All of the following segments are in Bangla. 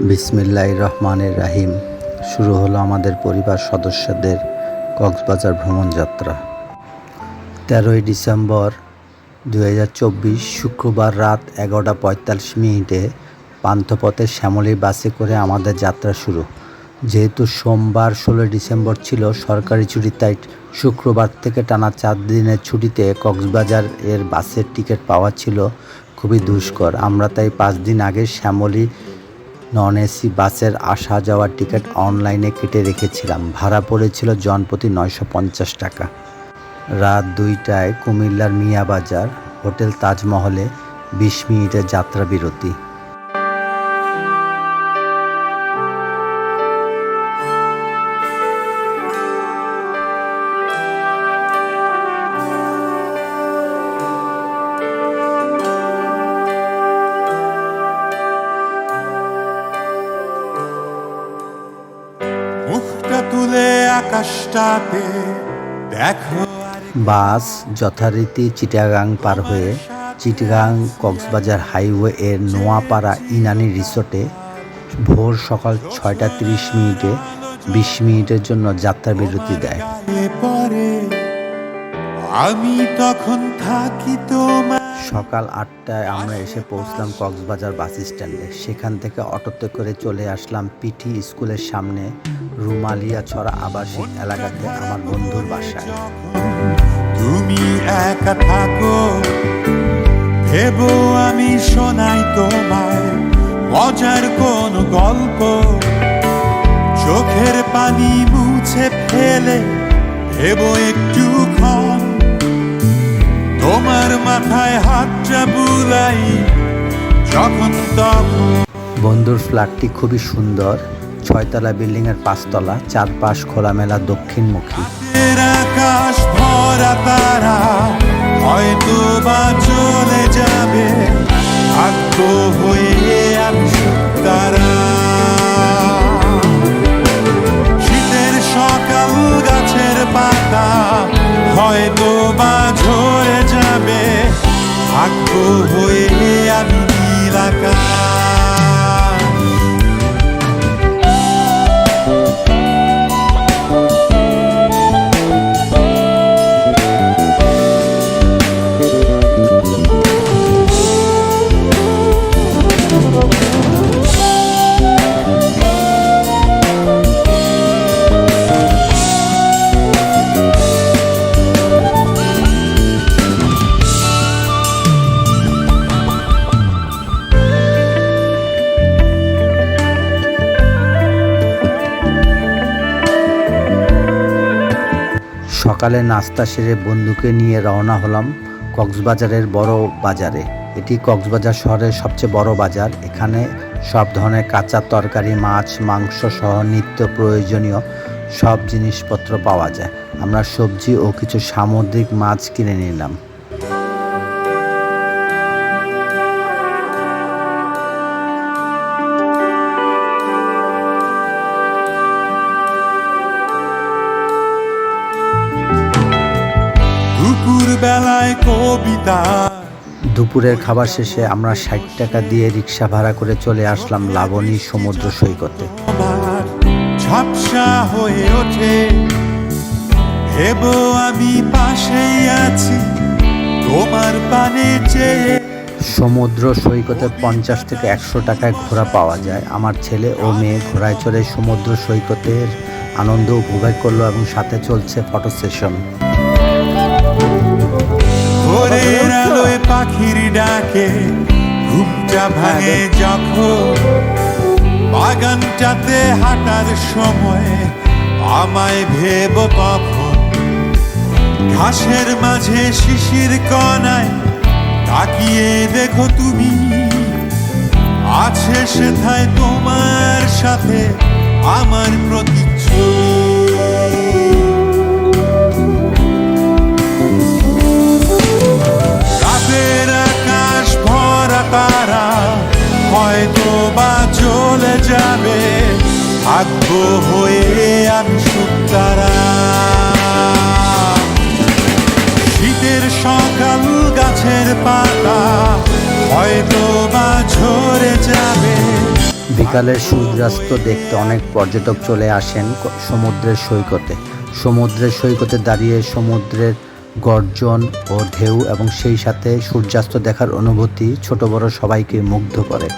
বিসমিল্লাহির রহমানির রহিম। শুরু হলো আমাদের পরিবার সদস্যদের কক্সবাজার ভ্রমণ যাত্রা। 13ই ডিসেম্বর 2024 শুক্রবার রাত 11:45 পান্থপথে শ্যামলী বাসে করে আমাদের যাত্রা শুরু। যেহেতু সোমবার 16 ডিসেম্বর ছিল সরকারি ছুটি, তাই শুক্রবার থেকে টানা 4 দিনের ছুটিতে কক্সবাজার এর বাসের টিকিট পাওয়া ছিল খুবই দুষ্কর। আমরা তাই 5 দিন আগে শ্যামলী নন এসি বাসের আসা যাওয়ার টিকিট অনলাইনে কেটে রেখেছিলাম। ভাড়া পড়েছিল জনপ্রতি 950 টাকা। রাত 2টায় কুমিল্লার মিয়াবাজার হোটেল তাজমহলে 20 মিনিটের যাত্রা বিরতি। তুলে আকাশটাতে দেখো। বাস যথারীতি চিটাগাং পার হয়ে চিটাগাং কক্সবাজার হাইওয়ে এর নোয়াপাড়া ইনানি রিসোর্টে ভোর সকাল 6:30 20 মিনিটের জন্য যাত্রা বিরতি দেয়। আমি তখন থাকি তোমার। সকাল 8টায় আমরা এসে পৌঁছলাম কক্সবাজার বাস স্ট্যান্ডে। সেখান থেকে অটোতে করে চলে আসলাম পিটি স্কুলের সামনে রুমালিয়াছড়া আবাসিক এলাকাতে আমার বন্ধুর বাসায়। তুমি একা থাকো ভেবো আমি শোনাই তোমায় মজার কোন গল্প, চোখের পানি মুছে ফেলে ভেবো একটুক্ষণ তোমার মাথায় হাতটা বুলাই যখন তখন। বন্ধুর ফ্ল্যাটটি খুবই সুন্দর, 6তলা বিল্ডিং এর 5তলা, চারপাশ খোলামেলা দক্ষিণমুখী। আকাশ ভরা তারা হয়তো বা চলে যাবে, ভাগ্য হয়ে আমি তারা। শীতের সকাল গাছের পাতা হয়তো বা ঝরে যাবে, ভাগ্য হয়ে আমি নীল আকাশ। সকালে নাস্তা সেরে বন্ধুকে নিয়ে রওনা হলাম কক্সবাজারের বড় বাজারে। এটি কক্সবাজার শহরের সবচেয়ে বড় বাজার। এখানে সব ধরনের কাঁচা তরকারি, মাছ, মাংস সহ নিত্য প্রয়োজনীয় সব জিনিসপত্র পাওয়া যায়। আমরা সবজি ও কিছু সামুদ্রিক মাছ কিনে নিলাম। বেলায় কবিতা। দুপুরের খাবার শেষে আমরা 60 টাকা দিয়ে রিক্সা ভাড়া করে চলে আসলাম লাবণী সমুদ্র সৈকতে। ঝাপসা হয়ে ওঠে ভেবো আমি পাশেই আছি তোমার পানে চেয়ে। সমুদ্র সৈকতে 50 থেকে 100 টাকায় ঘোড়া পাওয়া যায়। আমার ছেলে ও মেয়ে ঘোড়ায় চড়ে সমুদ্র সৈকতের আনন্দ উপভোগ করলো এবং সাথে চলছে ফটো সেশন। ভোরের আলোয় পাখির ডাকে ঘুমটা ভাঙে যখন, বাগানটাতে হাঁটার সময় আমায় ভেবো তখন। ঘাসের মাঝে শিশির কণায় তাকিয়ে দেখো তুমি, আছে সেথায় তোমার সাথে আমার প্রতিচ্ছবি। রাতের আকাশ ভরা তারা হয়তো বা চলে যাবে, ভাগ্য হয়ে আমি সুতারা। শীতের সকাল গাছের পাতা হয়তো বা ঝরে যাবে। বিকালের সূর্যাস্ত দেখতে অনেক পর্যটক চলে আসেন সমুদ্রের সৈকতে। সমুদ্রের সৈকতে দাঁড়িয়ে সমুদ্রের গর্জন ও ঢেউ এবং সেই সাথে সূর্যাস্ত দেখার অনুভূতি ছোট বড় সবাইকে মুগ্ধ করে।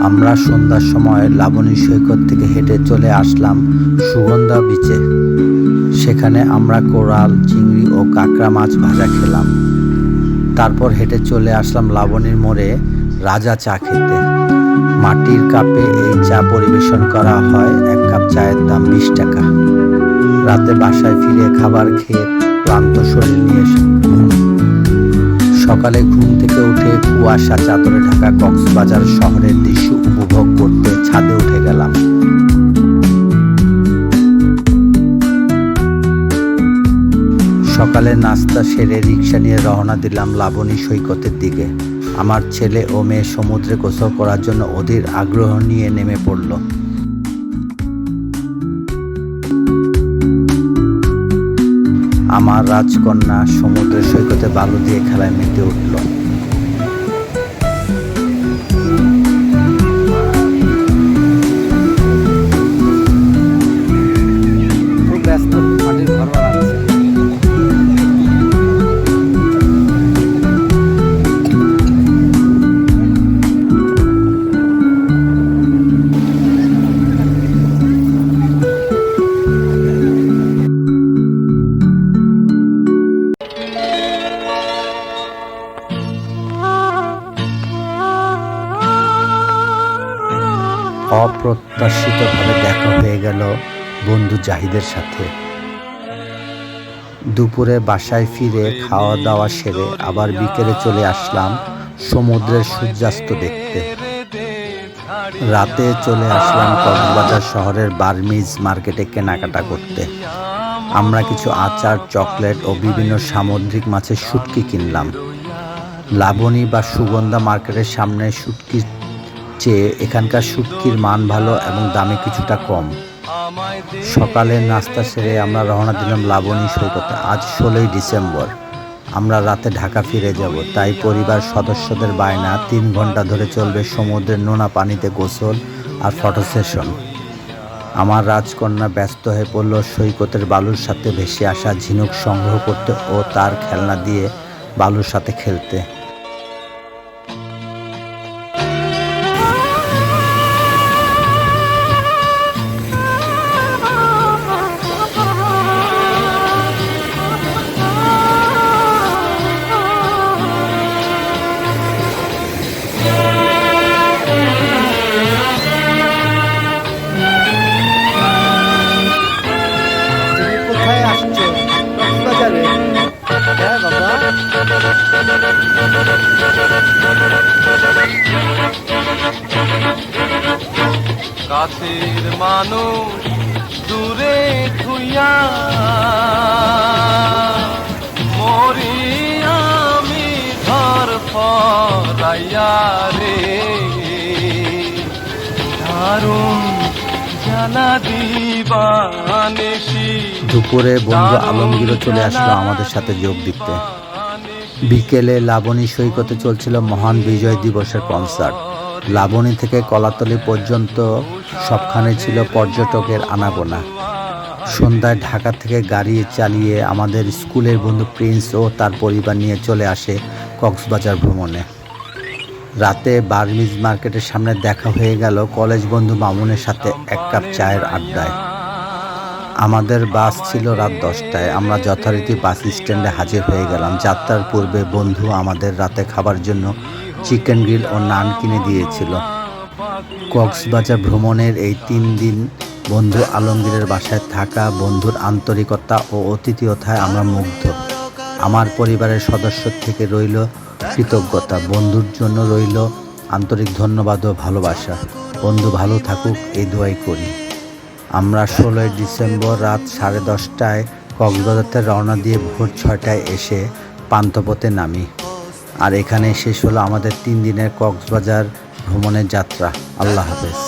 আমরা সন্ধ্যার সময় লাবণী সৈকত থেকে হেঁটে চলে আসলাম সুগন্ধা বিচে। সেখানে আমরা কোরাল, চিংড়ি ও কাঁকড়া মাছ ভাজা খেলাম। তারপর হেঁটে চলে আসলাম লাবণীর মোড়ে রাজা চা খেতে। মাটির কাপে এই চা পরিবেশন করা হয়। এক কাপ চায়ের দাম 20 টাকা। রাতে বাসায় ফিরে খাবার খেয়ে ক্লান্ত শরীর নিয়ে সকালে ঘুম থেকে উঠে কুয়াশা চাদরে ঢাকা কক্সবাজার শহরের দৃশ্য উপভোগ করতে ছাদে উঠে গেলাম। সকালে নাস্তা সেরে রিক্সা নিয়ে রওনা দিলাম লাবণী সৈকতের দিকে। আমার ছেলে ও মেয়ে সমুদ্রে গোসল করার জন্য অধীর আগ্রহ নিয়ে নেমে পড়ল। আমার রাজকন্যা সমুদ্রের সৈকতে বালু দিয়ে খেলায় মেতে উঠল। খুব ব্যস্ত, মাটির ঘর বানাচ্ছে। অপ্রত্যাশিতভাবে দেখা হয়ে গেল বন্ধু জাহিদের সাথে। দুপুরে বাসায় ফিরে খাওয়া দাওয়া সেরে আবার বিকেলে চলে আসলাম সমুদ্রের সূর্যাস্ত দেখতে। রাতে চলে আসলাম কক্সবাজার শহরের বার্মিজ মার্কেটে কেনাকাটা করতে। আমরা কিছু আচার, চকলেট ও বিভিন্ন সামুদ্রিক মাছের শুটকি কিনলাম। লাবণী বা সুগন্ধা মার্কেটের সামনে শুটকির চেয়ে এখানকার শুটকির মান ভালো এবং দামে কিছুটা কম। সকালে নাস্তা সেরে আমরা রওনা দিলাম লাবণী সৈকতে। আজ 16ই ডিসেম্বর। আমরা রাতে ঢাকা ফিরে যাব, তাই পরিবার সদস্যদের বায়না 3 ঘন্টা ধরে চলবে সমুদ্রের নোনা পানিতে গোসল আর ফটো সেশন। আমার রাজকন্যা ব্যস্ত হয়ে পড়ল সৈকতের বালুর সাথে ভেসে আসা ঝিনুক সংগ্রহ করতে ও তার খেলনা দিয়ে বালুর সাথে খেলতে। কাছের মানুষ দূরে থুইয়া মরি আমি ধর পরাইয়া রে দারুণ জ্বালা দিবানিশি দুপুরে বন্ধু আলমগীরও চলে আসলো আমাদের সাথে যোগ দিতে। বিকেলে লাবণী সৈকতে চলছিল মহান বিজয় দিবসের কনসার্ট। লাবণী থেকে কলাতলি পর্যন্ত সবখানে ছিল পর্যটকের আনাগোনা। সন্ধ্যায় ঢাকা থেকে গাড়ি চালিয়ে আমাদের স্কুলের বন্ধু প্রিন্স ও তার পরিবার নিয়ে চলে আসে কক্সবাজার ভ্রমণে। রাতে বার্মিজ মার্কেটের সামনে দেখা হয়ে গেল কলেজ বন্ধু মামুনের সাথে এক কাপ চায়ের আড্ডায়। আমাদের বাস ছিল রাত 10টায়। আমরা যথারীতি বাস স্ট্যান্ডে হাজির হয়ে গেলাম। যাত্রার পূর্বে বন্ধু আমাদের রাতে খাবার জন্য চিকেন গ্রিল ও নান কিনে দিয়েছিল। কক্সবাজার ভ্রমণের এই 3 দিন বন্ধু আলমগীরের বাসায় থাকা, বন্ধুর আন্তরিকতা ও আতিথেয়তায় আমরা মুগ্ধ। আমার পরিবারের সদস্য থেকে রইল কৃতজ্ঞতা, বন্ধুর জন্য রইল আন্তরিক ধন্যবাদ ও ভালোবাসা। বন্ধু ভালো থাকুক এই দোয়াই করি। আমরা 16 ডিসেম্বর রাত 10:30টায় কক্সবাজারতে রওনা দিয়ে ভোর 6টায় এসে পান্থপথে নামি। আর এখানে শেষ হলো আমাদের 3 দিনের কক্সবাজার ভ্রমণের যাত্রা। আল্লাহ হাফেজ।